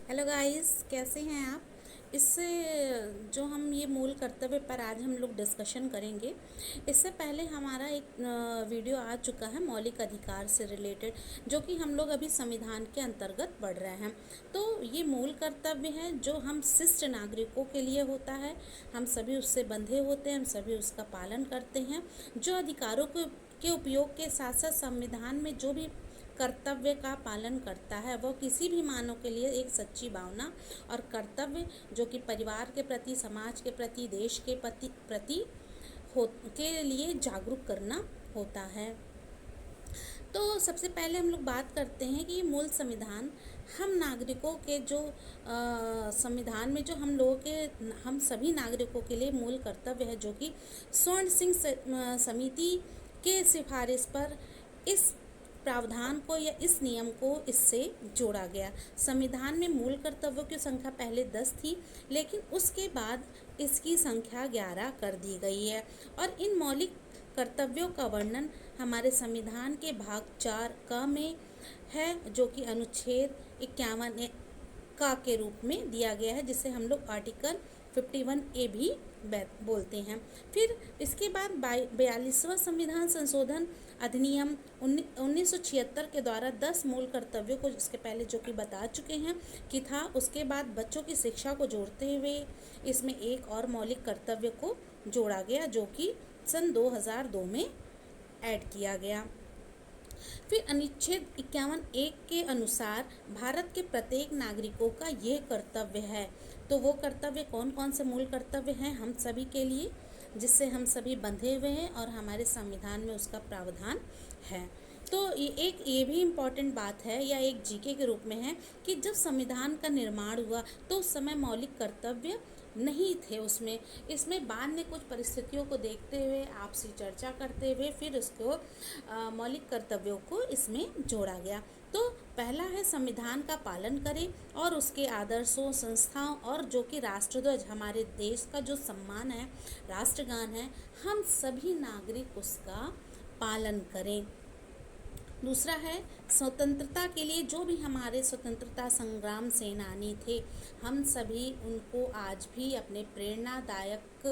Hello guys, कैसे हैं आप। इससे जो हम ये मूल कर्तव्य पर आज हम लोग डिस्कशन करेंगे। इससे पहले हमारा एक वीडियो आ चुका है मौलिक अधिकार से रिलेटेड, जो कि हम लोग अभी संविधान के अंतर्गत पढ़ रहे हैं। तो ये मूल कर्तव्य है जो हम शिष्ट नागरिकों के लिए होता है। हम सभी उससे बंधे होते हैं, हम सभी उसका पालन करते हैं। जो अधिकारों के उपयोग के साथ साथ संविधान में जो भी कर्तव्य का पालन करता है, वह किसी भी मानव के लिए एक सच्ची भावना और कर्तव्य जो कि परिवार के प्रति, समाज के प्रति, देश के प्रति हो के लिए जागरूक करना होता है। तो सबसे पहले हम लोग बात करते हैं कि मूल संविधान हम नागरिकों के जो संविधान में जो हम सभी नागरिकों के लिए मूल कर्तव्य है, जो कि स्वर्ण सिंह समिति के सिफारिश पर इस प्रावधान को या इस नियम को इससे जोड़ा गया। संविधान में मूल कर्तव्यों की संख्या पहले 10 थी, लेकिन उसके बाद इसकी संख्या 11 कर दी गई है। और इन मौलिक कर्तव्यों का वर्णन हमारे संविधान के भाग 4 क में है, जो कि अनुच्छेद 51 का के रूप में दिया गया है, जिसे हम लोग आर्टिकल 51A भी बोलते हैं। फिर इसके बाद 42वां संविधान संशोधन अधिनियम 1976 के द्वारा 10 मूल कर्तव्यों को, जिसके पहले जो कि बता चुके हैं कि था, उसके बाद बच्चों की शिक्षा को जोड़ते हुए इसमें एक और मौलिक कर्तव्य को जोड़ा गया, जो कि सन 2002 में ऐड किया गया। फिर अनुच्छेद 51(1) के अनुसार भारत के प्रत्येक नागरिकों का ये कर्तव्य है। तो वो कर्तव्य कौन कौन से मूल कर्तव्य हैं हम सभी के लिए, जिससे हम सभी बंधे हुए हैं और हमारे संविधान में उसका प्रावधान है। तो ये भी इम्पॉर्टेंट बात है, या एक जीके के रूप में है, कि जब संविधान का निर्माण हुआ तो उस समय मौलिक कर्तव्य नहीं थे इसमें बाद में कुछ परिस्थितियों को देखते हुए, आपसी चर्चा करते हुए फिर उसको मौलिक कर्तव्यों को इसमें जोड़ा गया। तो पहला है संविधान का पालन करें और उसके आदर्शों, संस्थाओं और जो कि राष्ट्रध्वज, हमारे देश का जो सम्मान है, राष्ट्रगान है, हम सभी नागरिक उसका पालन करें। दूसरा है स्वतंत्रता के लिए जो भी हमारे स्वतंत्रता संग्राम सेनानी थे, हम सभी उनको आज भी अपने प्रेरणादायक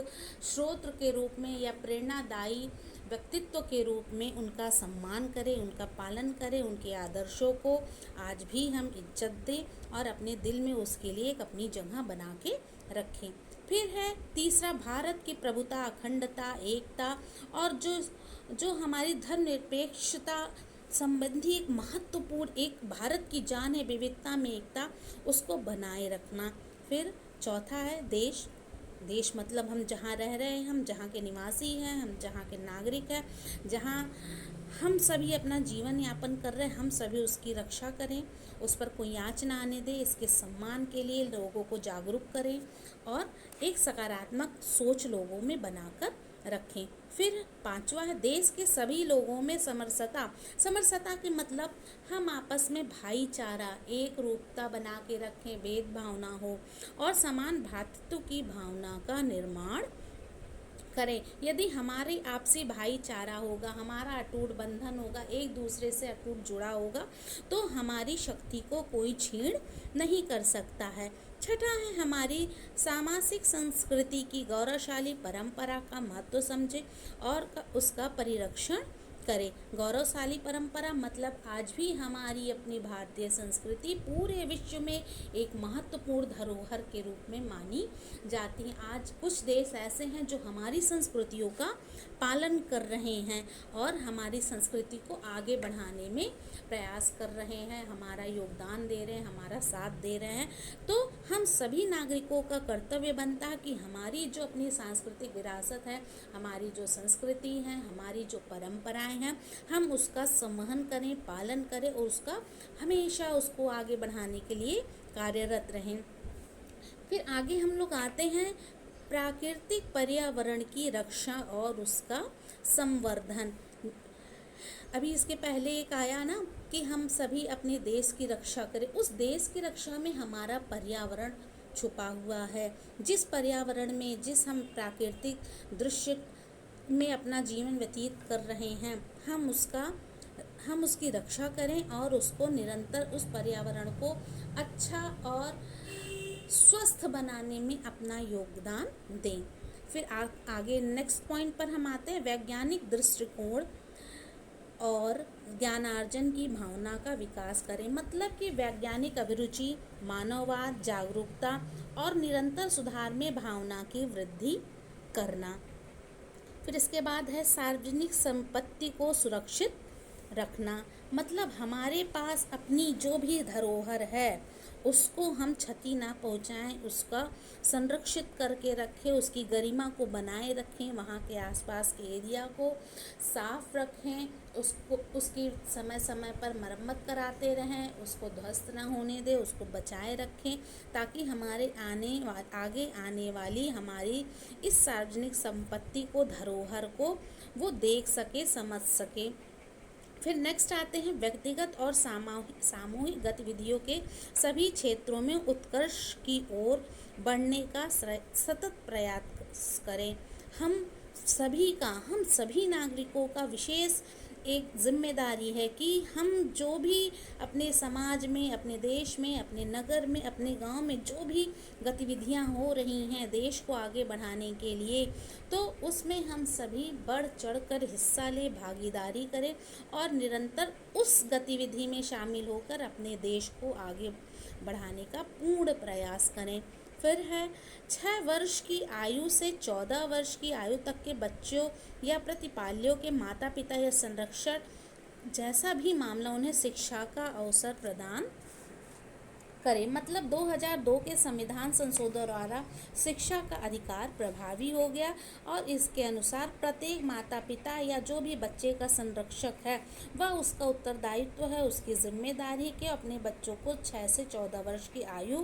स्रोत के रूप में या प्रेरणादायी व्यक्तित्व के रूप में उनका सम्मान करें, उनका पालन करें, उनके आदर्शों को आज भी हम इज्जत दें और अपने दिल में उसके लिए एक अपनी जगह बना के रखें। फिर है तीसरा, भारत की प्रभुता, अखंडता, एकता और जो हमारी धर्मनिरपेक्षता संबंधी एक महत्वपूर्ण, एक भारत की जान है विविधता में एकता, उसको बनाए रखना। फिर चौथा है देश मतलब हम जहाँ रह रहे हैं, हम जहाँ के निवासी हैं, हम जहाँ के नागरिक हैं, जहाँ हम सभी अपना जीवन यापन कर रहे हैं, हम सभी उसकी रक्षा करें, उस पर कोई आँच ना आने दें, इसके सम्मान के लिए लोगों को जागरूक करें और एक सकारात्मक सोच लोगों में बनाकर रखें। फिर पांचवा है देश के सभी लोगों में समरसता के मतलब हम आपस में भाईचारा, एक रूपता बना के रखें, भेदभाव ना हो और समान भ्रातृत्व की भावना का निर्माण करें। यदि हमारे आपसी भाईचारा होगा, हमारा अटूट बंधन होगा, एक दूसरे से अटूट जुड़ा होगा, तो हमारी शक्ति को कोई छीन नहीं कर सकता है। छठा है हमारी सामाजिक संस्कृति की गौरवशाली परंपरा का महत्व समझे और उसका परिरक्षण करें। गौरवशाली परंपरा मतलब आज भी हमारी अपनी भारतीय संस्कृति पूरे विश्व में एक महत्वपूर्ण धरोहर के रूप में मानी जाती है। आज कुछ देश ऐसे हैं जो हमारी संस्कृतियों का पालन कर रहे हैं और हमारी संस्कृति को आगे बढ़ाने में प्रयास कर रहे हैं, हमारा योगदान दे रहे हैं, हमारा साथ दे रहे हैं। तो हम सभी नागरिकों का कर्तव्य बनता है कि हमारी जो अपनी सांस्कृतिक विरासत है, हमारी जो संस्कृति है, हमारी जो परंपराएं हैं, हम उसका संवहन करें, पालन करें और उसका हमेशा उसको आगे बढ़ाने के लिए कार्यरत रहें। फिर आगे हम लोग आते हैं प्राकृतिक पर्यावरण की रक्षा और उसका संवर्धन। अभी इसके पहले एक आया ना कि हम सभी अपने देश की रक्षा करें। उस देश की रक्षा में हमारा पर्यावरण छुपा हुआ है। जिस पर्यावरण में, जिस हम प्राकृतिक दृश्य में अपना जीवन व्यतीत कर रहे हैं, हम उसकी रक्षा करें और उसको निरंतर उस पर्यावरण को अच्छा और स्वस्थ बनाने में अपना योगदान दें। फिर आगे नेक्स्ट पॉइंट पर हम आते हैं, वैज्ञानिक दृष्टिकोण और ज्ञानार्जन की भावना का विकास करें। मतलब कि वैज्ञानिक अभिरुचि, मानववाद, जागरूकता और निरंतर सुधार में भावना की वृद्धि करना। फिर इसके बाद है सार्वजनिक संपत्ति को सुरक्षित रखना। मतलब हमारे पास अपनी जो भी धरोहर है उसको हम क्षति ना पहुंचाएं, उसका संरक्षित करके रखें, उसकी गरिमा को बनाए रखें, वहाँ के आसपास के एरिया को साफ रखें, उसको उसकी समय समय पर मरम्मत कराते रहें, उसको ध्वस्त ना होने दें, उसको बचाए रखें, ताकि हमारे आगे आने वाली हमारी इस सार्वजनिक संपत्ति को, धरोहर को वो देख सके, समझ सके। फिर नेक्स्ट आते हैं, व्यक्तिगत और सामूहिक गतिविधियों के सभी क्षेत्रों में उत्कर्ष की ओर बढ़ने का सतत प्रयास करें। हम सभी नागरिकों का विशेष एक जिम्मेदारी है कि हम जो भी अपने समाज में, अपने देश में, अपने नगर में, अपने गांव में जो भी गतिविधियां हो रही हैं देश को आगे बढ़ाने के लिए, तो उसमें हम सभी बढ़ चढ़कर हिस्सा लें, भागीदारी करें और निरंतर उस गतिविधि में शामिल होकर अपने देश को आगे बढ़ाने का पूर्ण प्रयास करें। फिर है 6 वर्ष की आयु से 14 वर्ष की आयु तक के बच्चों या प्रतिपाल्यों के माता पिता या संरक्षक जैसा भी मामला, उन्हें शिक्षा का अवसर प्रदान करें। मतलब 2002 के संविधान संशोधन द्वारा शिक्षा का अधिकार प्रभावी हो गया और इसके अनुसार प्रत्येक माता पिता या जो भी बच्चे का संरक्षक है वह उसका उत्तरदायित्व है, उसकी जिम्मेदारी के अपने बच्चों को 6 से 14 वर्ष की आयु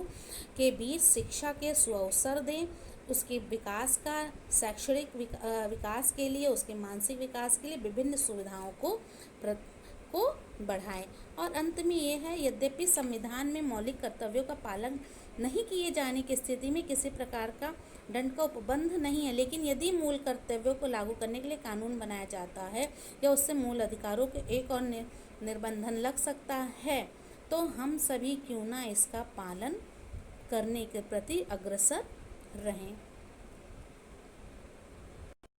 के बीच शिक्षा के सुअवसर दें, उसके विकास का, शैक्षणिक विकास के लिए, उसके मानसिक विकास के लिए विभिन्न सुविधाओं को बढ़ाएं। और अंत में ये है, यद्यपि संविधान में मौलिक कर्तव्यों का पालन नहीं किए जाने की स्थिति में किसी प्रकार का दंड का उपबंध नहीं है, लेकिन यदि मूल कर्तव्यों को लागू करने के लिए कानून बनाया जाता है या उससे मूल अधिकारों के एक और निर्बंधन लग सकता है, तो हम सभी क्यों ना इसका पालन करने के प्रति अग्रसर रहें।